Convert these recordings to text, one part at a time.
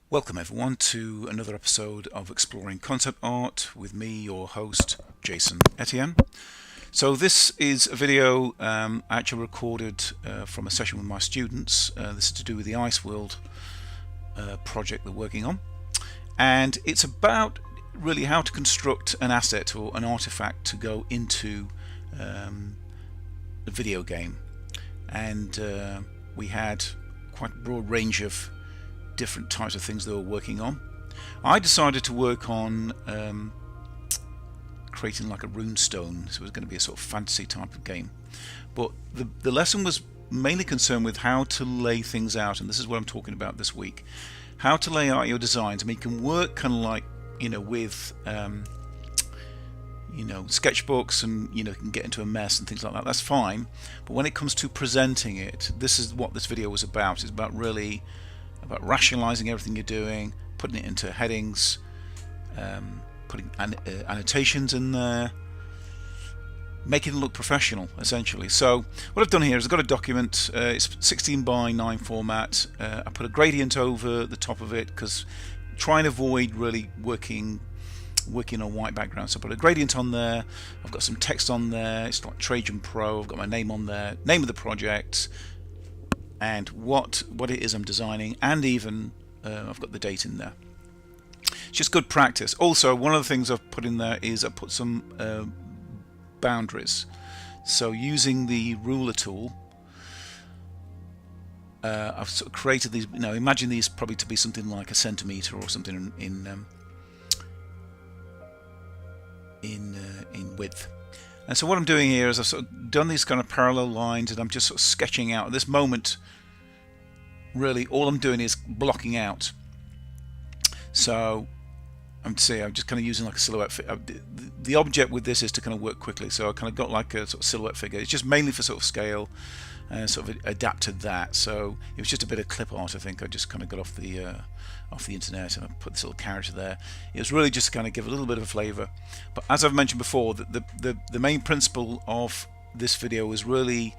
Welcome everyone to another episode of Exploring Concept Art with me, your host, Jason Etienne. So this is a video I actually recorded from a session with my students. This is to do with the Ice World project they're working on. And it's about really how to construct an asset or an artifact to go into a video game. And we had quite a broad range of different types of things they were working on. I decided to work on creating like a runestone, so it was going to be a sort of fantasy type of game. But the lesson was mainly concerned with how to lay things out, and this is what I'm talking about this week. How to lay out your designs. I mean, you can work kind of like, with sketchbooks, and you can get into a mess and things like that. That's fine. But when it comes to presenting it, this is what this video was about. It's about rationalizing everything you're doing, putting it into headings, putting annotations in there, making it look professional, essentially. So what I've done here is I've got a document. It's 16 by 9 format. I put a gradient over the top of it because try and avoid really working on white background. So I put a gradient on there. I've got some text on there. It's like Trajan Pro. I've got my name on there, name of the project, and what it is I'm designing, and even I've got the date in there. It's just good practice. Also, one of the things I've put in there is I put some boundaries. So using the ruler tool, I've sort of created these. Imagine these probably to be something like a centimeter or something in width. And so what I'm doing here is I've sort of done these kind of parallel lines, and I'm just sort of sketching out. At this moment, really, all I'm doing is blocking out. So I'm just kind of using like a silhouette. The object with this is to kind of work quickly. So I kind of got like a sort of silhouette figure. It's just mainly for sort of scale, and sort of adapted that. So it was just a bit of clip art. I think I just kind of got off the internet, and I put this little character there. It was really just to kind of give a little bit of a flavor. But as I've mentioned before, the main principle of this video is really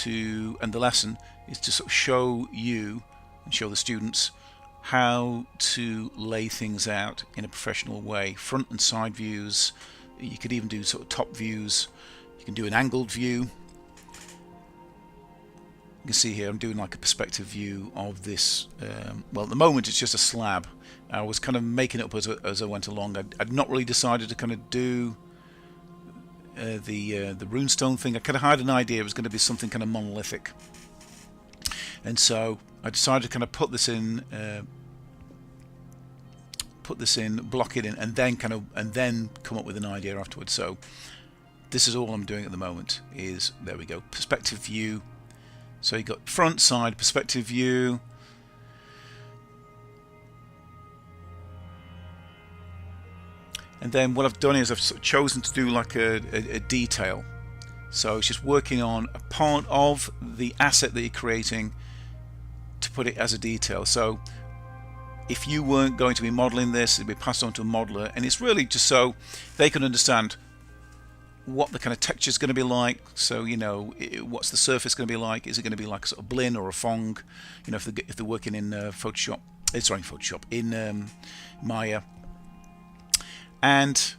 and the lesson is to sort of show you and show the students how to lay things out in a professional way. Front and side views. You could even do sort of top views. You can do an angled view. You can see here I'm doing like a perspective view of this. Well, at the moment it's just a slab. I was kind of making it up as I went along. I'd not really decided to kind of do the runestone thing. I kind of had an idea it was going to be something kind of monolithic, and so I decided to kind of put this in, block it in, and then come up with an idea afterwards. So this is all I'm doing at the moment. There we go, perspective view. So you got front, side, perspective view. And then what I've done is I've sort of chosen to do like a detail. So it's just working on a part of the asset that you're creating to put it as a detail. So if you weren't going to be modeling this, it'd be passed on to a modeler, and it's really just so they can understand what the kind of texture is going to be like. So what's the surface going to be like? Is it going to be like a sort of blin or a fong? If they're working in in Maya. And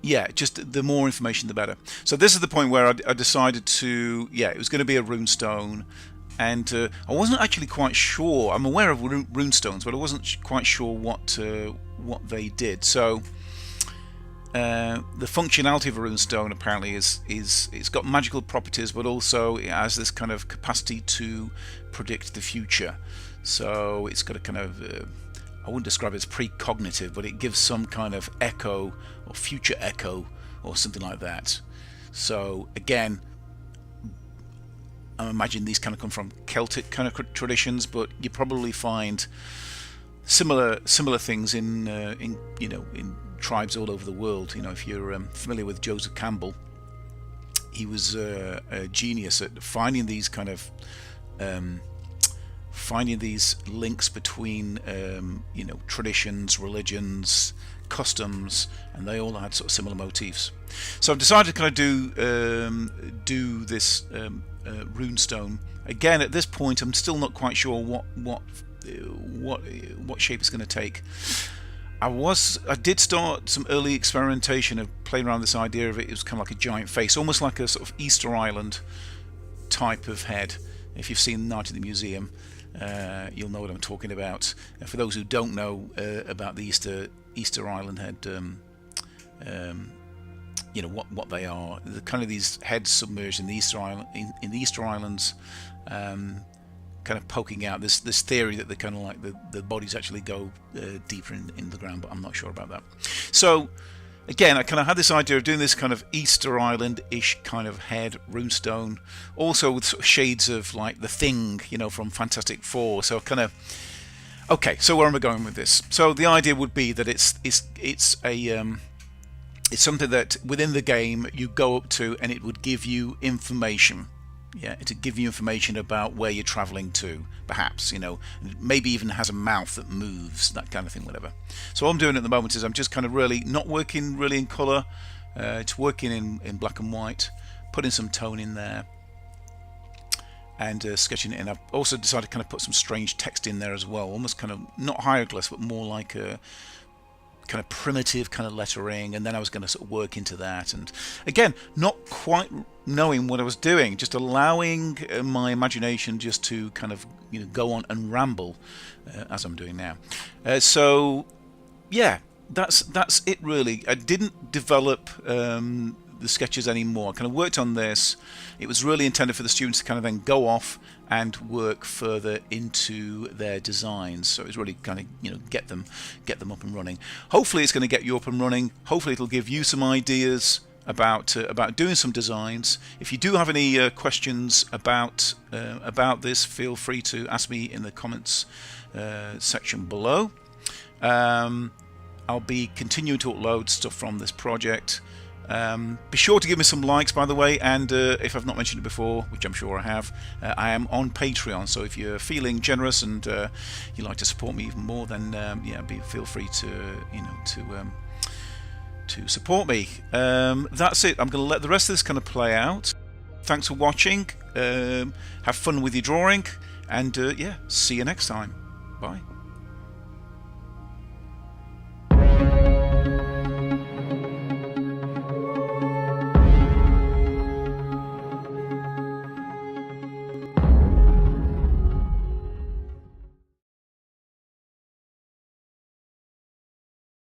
yeah, just the more information the better. So this is the point where I decided to, it was going to be a runestone, and I wasn't actually quite sure. I'm aware of runestones, but I wasn't quite sure what they did. So the functionality of a runestone apparently is it's got magical properties, but also it has this kind of capacity to predict the future. So it's got a kind of I wouldn't describe it as precognitive, but it gives some kind of echo or future echo or something like that. So again, I imagine these kind of come from Celtic kind of traditions, but you probably find similar things in tribes all over the world. If you're familiar with Joseph Campbell, he was a genius at finding these kind of links between traditions, religions, customs, and they all had sort of similar motifs. So I've decided to kind of do this runestone. Again, at this point I'm still not quite sure what what shape it's going to take. I did start some early experimentation of playing around this idea of it. It was kind of like a giant face, almost like a sort of Easter Island type of head. If you've seen Night at the Museum, you'll know what I'm talking about. For those who don't know about the Easter Island head, you know what they are. They're kind of these heads submerged in the Easter Island, in the Easter Islands, kind of poking out. This theory that they kind of like the bodies actually go deeper in the ground, but I'm not sure about that. So again, I kind of had this idea of doing this kind of Easter Island-ish kind of head runestone, also with sort of shades of like the Thing, you know, from Fantastic Four. So kind of, okay, so where am I going with this? So the idea would be that it's something that within the game you go up to, and it would give you information. Yeah, it'd give you information about where you're traveling to, perhaps, you know, maybe even has a mouth that moves, that kind of thing, whatever. So all I'm doing at the moment is I'm just kind of really not working really in colour. It's working in black and white, putting some tone in there, and sketching it in. I've also decided to kind of put some strange text in there as well, almost kind of not hieroglyphs, but more like a kind of primitive kind of lettering, and then I was going to sort of work into that. And again, not quite knowing what I was doing, just allowing my imagination just to kind of, you know, go on and ramble as I'm doing now. So yeah, that's it really. I didn't develop the sketches anymore. I kind of worked on this. It was really intended for the students to kind of then go off and work further into their designs. So it's really kind of, you know, get them up and running. Hopefully it's going to get you up and running. Hopefully it'll give you some ideas about doing some designs. If you do have any questions about this, feel free to ask me in the comments section below. I'll be continuing to upload stuff from this project. Be sure to give me some likes, by the way, and if I've not mentioned it before, which I'm sure I have, I am on Patreon, so if you're feeling generous and you'd like to support me even more, then yeah, feel free to, you know, to support me. That's it. I'm going to let the rest of this kind of play out. Thanks for watching. Have fun with your drawing, and yeah, see you next time. Bye.